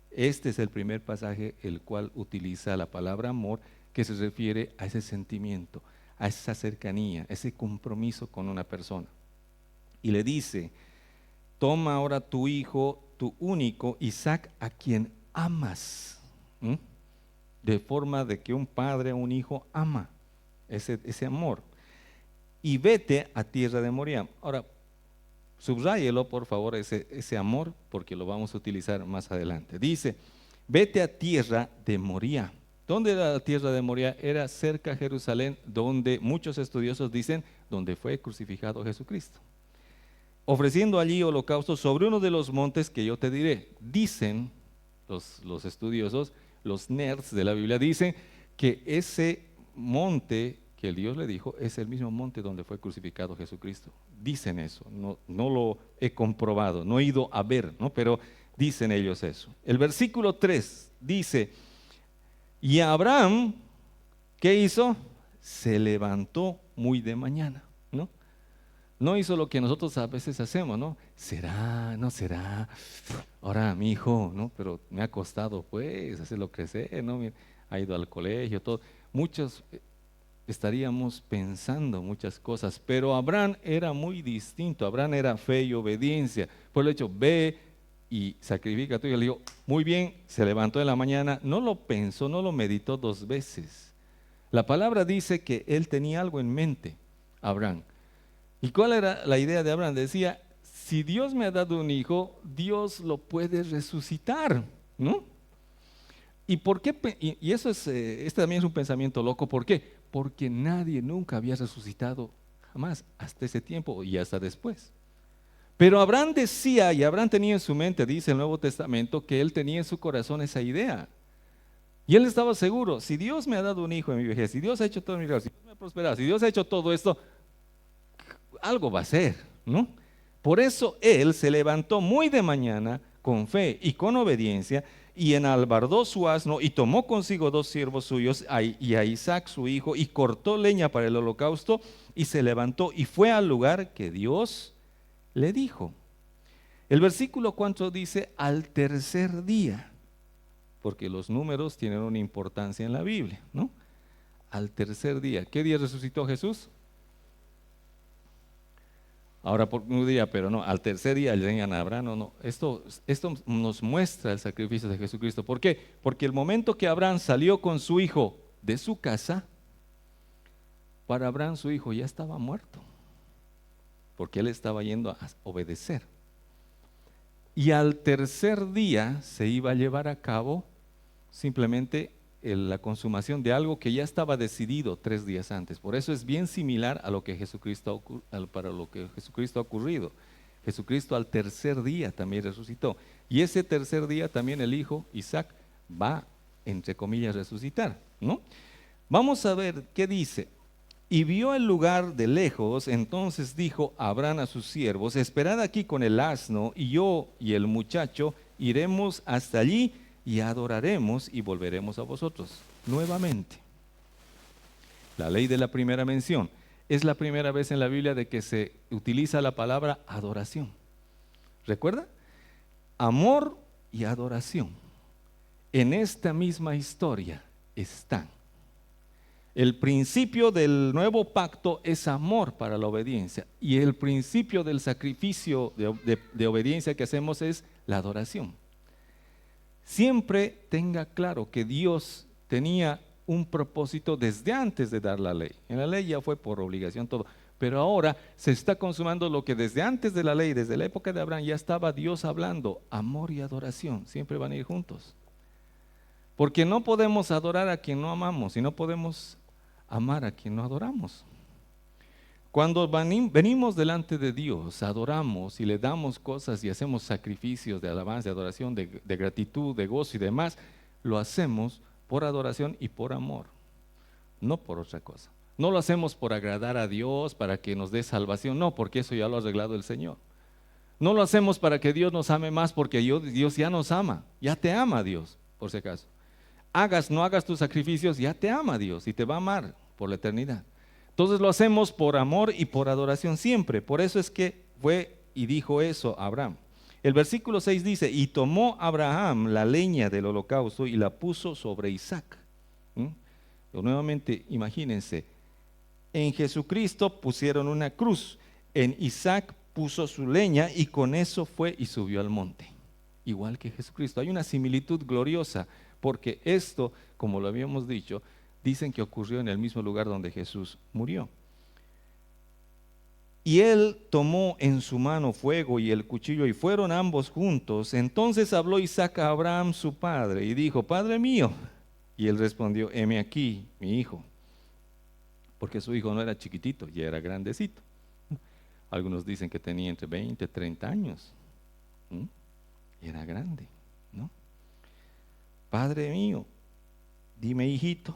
este es el primer pasaje el cual utiliza la palabra amor, que se refiere a ese sentimiento, a esa cercanía, a ese compromiso con una persona. Y le dice: toma ahora tu hijo, tu único, Isaac, a quien amas. De forma de que un padre a un hijo ama, ese amor. Y vete a tierra de Moría. Ahora, subráyelo por favor ese amor, porque lo vamos a utilizar más adelante. Dice: vete a tierra de Moría ¿Dónde era la tierra de Moria? Era cerca a Jerusalén, donde muchos estudiosos dicen, donde fue crucificado Jesucristo. Ofreciendo allí holocaustos sobre uno de los montes que yo te diré. Dicen los estudiosos, los nerds de la Biblia, dicen que ese monte que el Dios le dijo es el mismo monte donde fue crucificado Jesucristo. Dicen eso, no lo he comprobado, no he ido a ver, ¿no? Pero dicen ellos eso. El versículo 3 dice, y Abraham, ¿qué hizo? Se levantó muy de mañana, ¿no? No hizo lo que nosotros a veces hacemos, ¿no? ¿Será? ¿No será? Ahora mi hijo, ¿no? Pero me ha costado pues hacerlo crecer, ¿no? Ha ido al colegio, todo. Muchos estaríamos pensando muchas cosas, pero Abraham era muy distinto. Abraham era fe y obediencia. Por el hecho, ve y sacrifica tú. Y le digo, muy bien, se levantó en la mañana, no lo pensó, no lo meditó 2 veces. La palabra dice que él tenía algo en mente, Abraham. ¿Y cuál era la idea de Abraham? Decía, si Dios me ha dado un hijo, Dios lo puede resucitar, ¿no? ¿Y por qué? Y eso es, este también es un pensamiento loco. ¿Por qué? Porque nadie nunca había resucitado jamás, hasta ese tiempo y hasta después. Pero Abraham decía, y Abraham tenía en su mente, dice el Nuevo Testamento, que él tenía en su corazón esa idea. Y él estaba seguro, si Dios me ha dado un hijo en mi vejez, si Dios ha hecho todo mi milagros, si Dios me ha prosperado, si Dios ha hecho todo esto, algo va a ser, ¿no? Por eso él se levantó muy de mañana con fe y con obediencia y enalbardó su asno y tomó consigo 2 siervos suyos y a Isaac su hijo y cortó leña para el holocausto y se levantó y fue al lugar que Dios le dijo. El versículo 4 dice al tercer día, porque los números tienen una importancia en la Biblia, ¿no? Al tercer día. ¿Qué día resucitó Jesús? Ahora por un día, pero no, al tercer día le digan a Abraham, no. Esto nos muestra el sacrificio de Jesucristo. ¿Por qué? Porque el momento que Abraham salió con su hijo de su casa, para Abraham su hijo ya estaba muerto, porque él estaba yendo a obedecer. Y al tercer día se iba a llevar a cabo simplemente la consumación de algo que ya estaba decidido 3 días antes. Por eso es bien similar a lo que para lo que Jesucristo ha ocurrido. Jesucristo al tercer día también resucitó. Y ese tercer día también el hijo Isaac va, entre comillas, resucitar, ¿no? Vamos a ver qué dice. Y vio el lugar de lejos, entonces dijo Abraham a sus siervos, esperad aquí con el asno, y yo y el muchacho iremos hasta allí y adoraremos y volveremos a vosotros. Nuevamente, la ley de la primera mención. Es la primera vez en la Biblia de que se utiliza la palabra adoración. ¿Recuerda? Amor y adoración. En esta misma historia están. El principio del nuevo pacto es amor para la obediencia y el principio del sacrificio de obediencia que hacemos es la adoración. Siempre tenga claro que Dios tenía un propósito desde antes de dar la ley. En la ley ya fue por obligación todo, pero ahora se está consumando lo que desde antes de la ley, desde la época de Abraham, ya estaba Dios hablando. Amor y adoración siempre van a ir juntos. Porque no podemos adorar a quien no amamos y no podemos amar a quien no adoramos. Cuando venimos delante de Dios, adoramos y le damos cosas y hacemos sacrificios de alabanza, de adoración, de gratitud, de gozo y demás, lo hacemos por adoración y por amor, no por otra cosa. No lo hacemos por agradar a Dios, para que nos dé salvación, no, porque eso ya lo ha arreglado el Señor. No lo hacemos para que Dios nos ame más, porque Dios ya nos ama, ya te ama Dios, por si acaso. No hagas tus sacrificios, ya te ama Dios y te va a amar por la eternidad. Entonces lo hacemos por amor y por adoración siempre. Por eso es que fue y dijo eso a Abraham. El versículo 6 dice, y tomó Abraham la leña del holocausto y la puso sobre Isaac. Nuevamente, imagínense, en Jesucristo pusieron una cruz, en Isaac puso su leña y con eso fue y subió al monte. Igual que Jesucristo. Hay una similitud gloriosa, porque esto, como lo habíamos dicho, dicen que ocurrió en el mismo lugar donde Jesús murió. Y él tomó en su mano fuego y el cuchillo, y fueron ambos juntos. Entonces habló Isaac a Abraham su padre y dijo, Padre mío. Y él respondió, heme aquí, mi hijo. Porque su hijo no era chiquitito, ya era grandecito. Algunos dicen que tenía entre 20 y 30 años. Y era grande, ¿no? Padre mío, dime, hijito,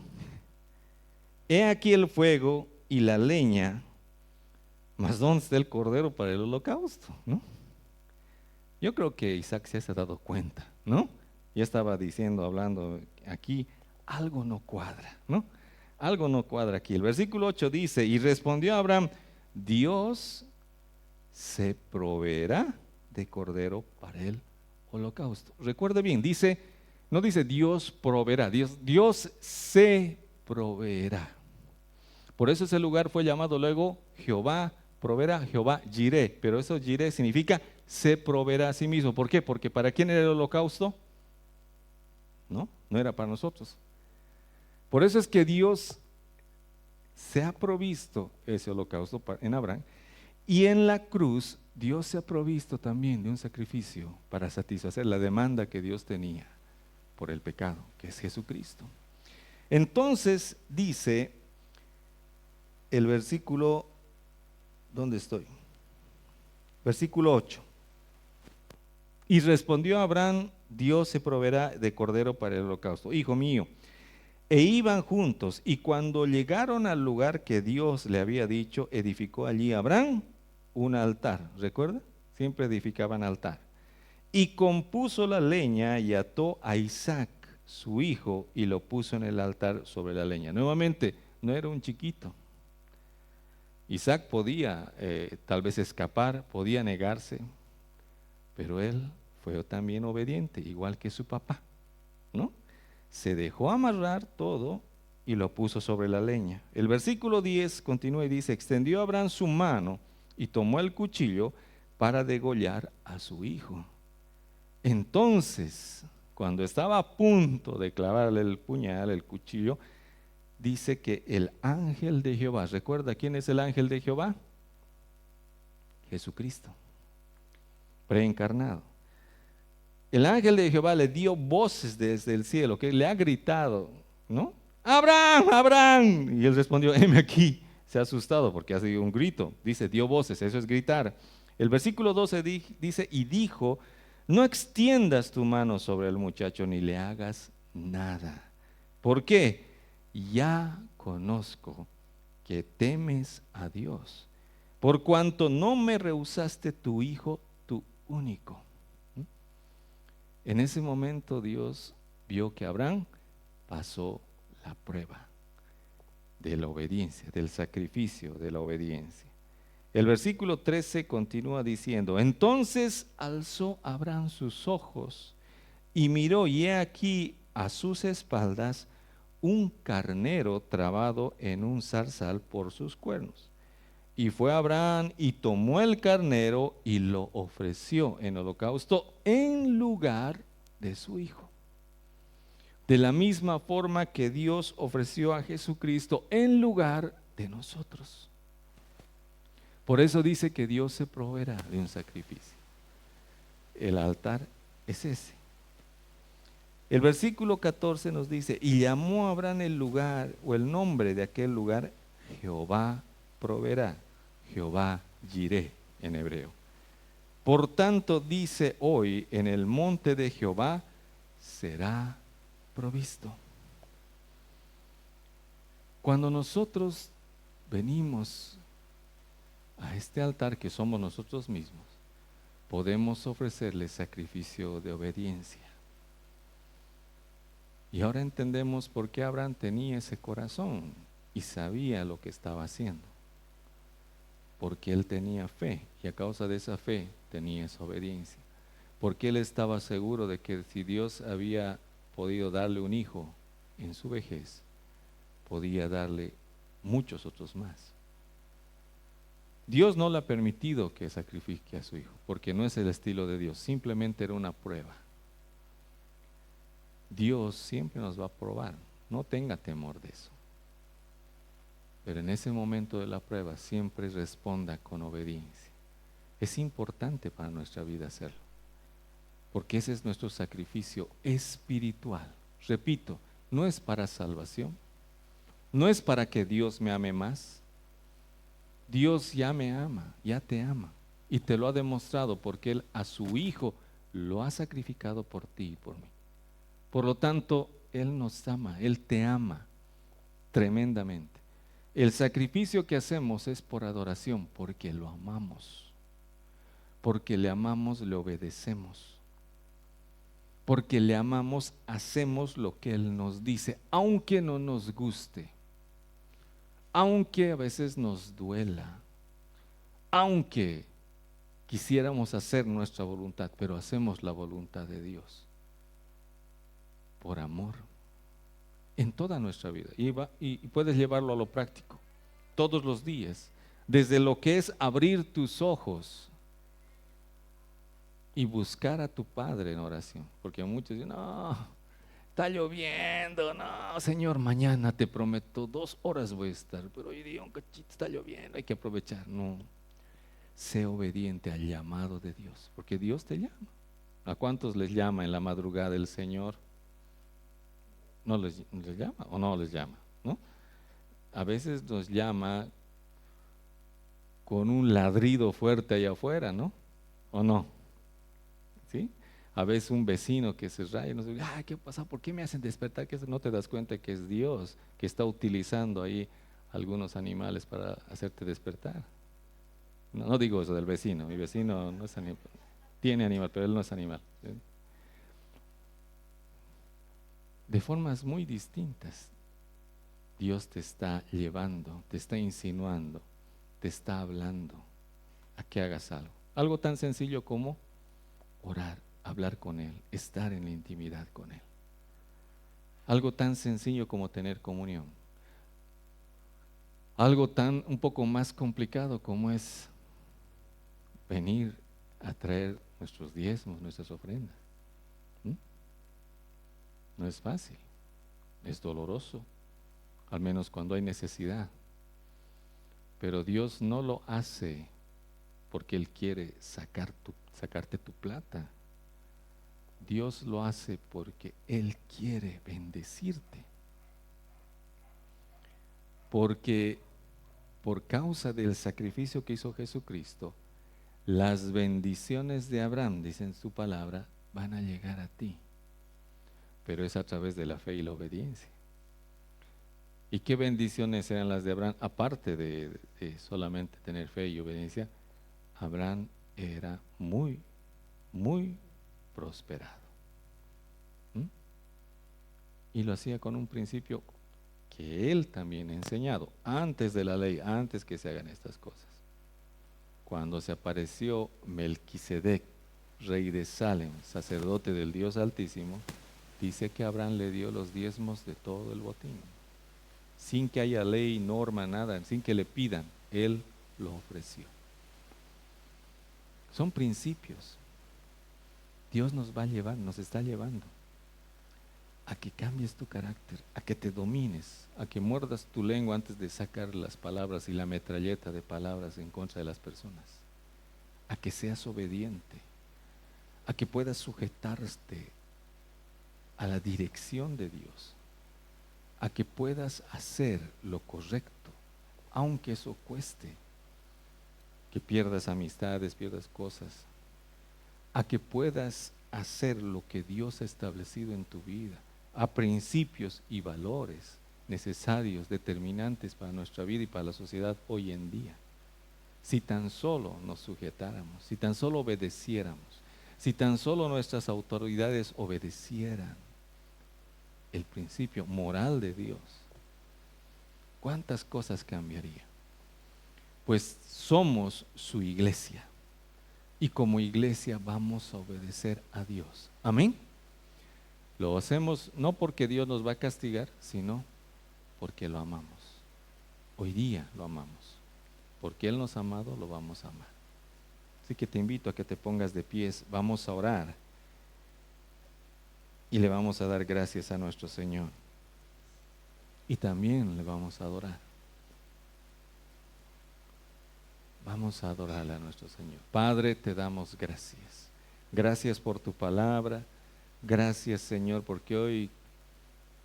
he aquí el fuego y la leña, mas ¿dónde está el cordero para el holocausto? ¿No? Yo creo que Isaac se ha dado cuenta, ¿no? Ya estaba diciendo, hablando aquí, algo no cuadra, ¿no? Algo no cuadra aquí. El versículo 8 dice, y respondió Abraham, Dios se proveerá de cordero para el holocausto. Recuerde bien, dice, no dice Dios proveerá, Dios se proveerá. Por eso ese lugar fue llamado luego Jehová proveerá, Jehová Jireh, pero eso Jireh significa se proveerá a sí mismo. ¿Por qué? Porque ¿para quién era el holocausto? No era para nosotros. Por eso es que Dios se ha provisto ese holocausto en Abraham, y en la cruz Dios se ha provisto también de un sacrificio para satisfacer la demanda que Dios tenía por el pecado, que es Jesucristo. Entonces dice el versículo, ¿dónde estoy? Versículo 8. Y respondió Abraham, Dios se proveerá de cordero para el holocausto. Hijo mío, e iban juntos, y cuando llegaron al lugar que Dios le había dicho, edificó allí Abraham un altar. ¿Recuerda? Siempre edificaban altar. Y compuso la leña y ató a Isaac, su hijo, y lo puso en el altar sobre la leña. Nuevamente, no era un chiquito. Isaac podía tal vez escapar, podía negarse, pero él fue también obediente, igual que su papá, ¿no? Se dejó amarrar todo y lo puso sobre la leña. El versículo 10 continúa y dice, extendió Abraham su mano y tomó el cuchillo para degollar a su hijo. Entonces, cuando estaba a punto de clavarle el puñal, el cuchillo, dice que el ángel de Jehová, ¿recuerda quién es el ángel de Jehová? Jesucristo, preencarnado. El ángel de Jehová le dio voces desde el cielo, que le ha gritado, ¿no? Abraham, Abraham. Y él respondió, heme aquí. Se ha asustado porque ha sido un grito. Dice, dio voces, eso es gritar. El versículo 12 dice, y dijo, no extiendas tu mano sobre el muchacho ni le hagas nada. ¿Por qué? Ya conozco que temes a Dios, por cuanto no me rehusaste tu hijo, tu único. En ese momento Dios vio que Abraham pasó la prueba de la obediencia, del sacrificio de la obediencia. El versículo 13 continúa diciendo, entonces alzó Abraham sus ojos y miró, y he aquí a sus espaldas un carnero trabado en un zarzal por sus cuernos. Y fue Abraham y tomó el carnero y lo ofreció en holocausto en lugar de su hijo. De la misma forma que Dios ofreció a Jesucristo en lugar de nosotros. Por eso dice que Dios se proveerá de un sacrificio. El altar es ese. El versículo 14 nos dice, y llamó a Abraham el lugar o el nombre de aquel lugar, Jehová proveerá, Jehová Jireh en hebreo. Por tanto dice hoy, en el monte de Jehová será provisto. Cuando nosotros venimos a este altar que somos nosotros mismos, podemos ofrecerle sacrificio de obediencia. Y ahora entendemos por qué Abraham tenía ese corazón y sabía lo que estaba haciendo. Porque él tenía fe, y a causa de esa fe tenía esa obediencia. Porque él estaba seguro de que si Dios había podido darle un hijo en su vejez, podía darle muchos otros más. Dios no le ha permitido que sacrifique a su hijo, porque no es el estilo de Dios, simplemente era una prueba. Dios siempre nos va a probar, no tenga temor de eso. Pero en ese momento de la prueba siempre responda con obediencia. Es importante para nuestra vida hacerlo, porque ese es nuestro sacrificio espiritual. Repito, no es para salvación, no es para que Dios me ame más. Dios ya me ama, ya te ama y te lo ha demostrado porque Él a su Hijo lo ha sacrificado por ti y por mí. Por lo tanto, Él nos ama, Él te ama tremendamente. El sacrificio que hacemos es por adoración, porque lo amamos. Porque le amamos, le obedecemos. Porque le amamos, hacemos lo que Él nos dice, aunque no nos guste, aunque a veces nos duela, aunque quisiéramos hacer nuestra voluntad, pero hacemos la voluntad de Dios por amor en toda nuestra vida. Y puedes llevarlo a lo práctico, todos los días, desde lo que es abrir tus ojos y buscar a tu Padre en oración, porque muchos dicen, no, está lloviendo, no, Señor, mañana te prometo 2 horas voy a estar, pero hoy día un cachito está lloviendo, hay que aprovechar. No, sé obediente al llamado de Dios, porque Dios te llama. ¿A cuántos les llama en la madrugada el Señor? ¿No les llama o no les llama? ¿No? A veces nos llama con un ladrido fuerte allá afuera, ¿no? ¿O no? ¿Sí? A veces un vecino que se raya y nos dice, ¿qué pasa? ¿Por qué me hacen despertar? Que no te das cuenta que es Dios que está utilizando ahí algunos animales para hacerte despertar. No, no digo eso del vecino, mi vecino no es animal, tiene animal, pero él no es animal. ¿Sí? De formas muy distintas, Dios te está llevando, te está insinuando, te está hablando a que hagas algo. Algo tan sencillo como orar, hablar con Él, estar en la intimidad con Él. Algo tan sencillo como tener comunión. Algo tan un poco más complicado como es venir a traer nuestros diezmos, nuestras ofrendas. No es fácil, es doloroso, al menos cuando hay necesidad. Pero Dios no lo hace porque Él quiere sacarte tu plata. Dios lo hace porque Él quiere bendecirte. Porque por causa del sacrificio que hizo Jesucristo, las bendiciones de Abraham, dice en su palabra, van a llegar a ti. Pero es a través de la fe y la obediencia. ¿Y qué bendiciones eran las de Abraham? Aparte de solamente tener fe y obediencia, Abraham era muy, muy prosperado. Y lo hacía con un principio que él también ha enseñado, antes de la ley, antes que se hagan estas cosas. Cuando se apareció Melquisedec, rey de Salem, sacerdote del Dios Altísimo, dice que Abraham le dio los diezmos de todo el botín. Sin que haya ley, norma, nada, sin que le pidan, él lo ofreció. Son principios. Dios nos va a llevar, nos está llevando a que cambies tu carácter, a que te domines, a que muerdas tu lengua antes de sacar las palabras y la metralleta de palabras en contra de las personas, a que seas obediente, a que puedas sujetarte a la dirección de Dios, a que puedas hacer lo correcto, aunque eso cueste, que pierdas amistades, pierdas cosas, a que puedas hacer lo que Dios ha establecido en tu vida, a principios y valores necesarios, determinantes para nuestra vida y para la sociedad hoy en día. Si tan solo nos sujetáramos, si tan solo obedeciéramos, si tan solo nuestras autoridades obedecieran el principio moral de Dios, ¿cuántas cosas cambiaría? Pues somos su iglesia y como iglesia vamos a obedecer a Dios. Amén. Lo hacemos no porque Dios nos va a castigar, sino porque lo amamos. Hoy día lo amamos. Porque Él nos ha amado, lo vamos a amar. Así que te invito a que te pongas de pies, vamos a orar y le vamos a dar gracias a nuestro Señor. Y también le vamos a adorar. Vamos a adorarle a nuestro Señor. Padre, te damos gracias. Gracias por tu palabra. Gracias, Señor, porque hoy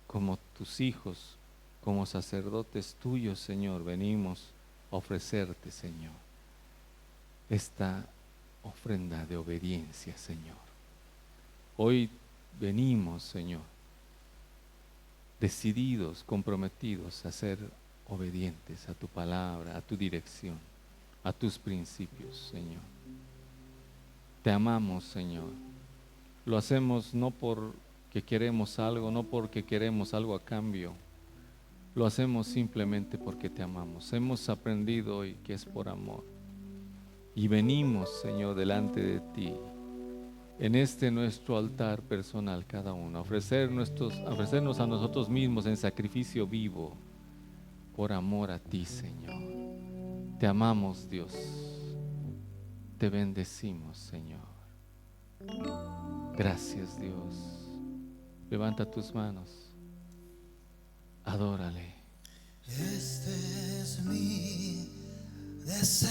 como tus hijos, como sacerdotes tuyos, Señor, venimos a ofrecerte, Señor, esta ofrenda de obediencia, Señor. Hoy venimos, Señor, decididos, comprometidos a ser obedientes a tu palabra, a tu dirección, a tus principios, Señor. Te amamos, Señor. Lo hacemos no porque queremos algo, no porque queremos algo a cambio. Lo hacemos simplemente porque te amamos. Hemos aprendido hoy que es por amor. Y venimos, Señor, delante de ti, en este nuestro altar personal cada uno, ofrecernos a nosotros mismos en sacrificio vivo, por amor a ti, Señor. Te amamos, Dios. Te bendecimos, Señor. Gracias, Dios. Levanta tus manos. Adórale. Este es mi deseo,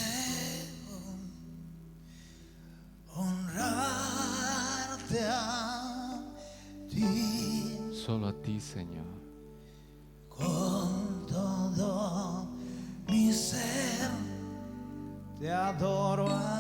honrarte a ti Solo a ti, Señor. con todo mi ser. Te adoro a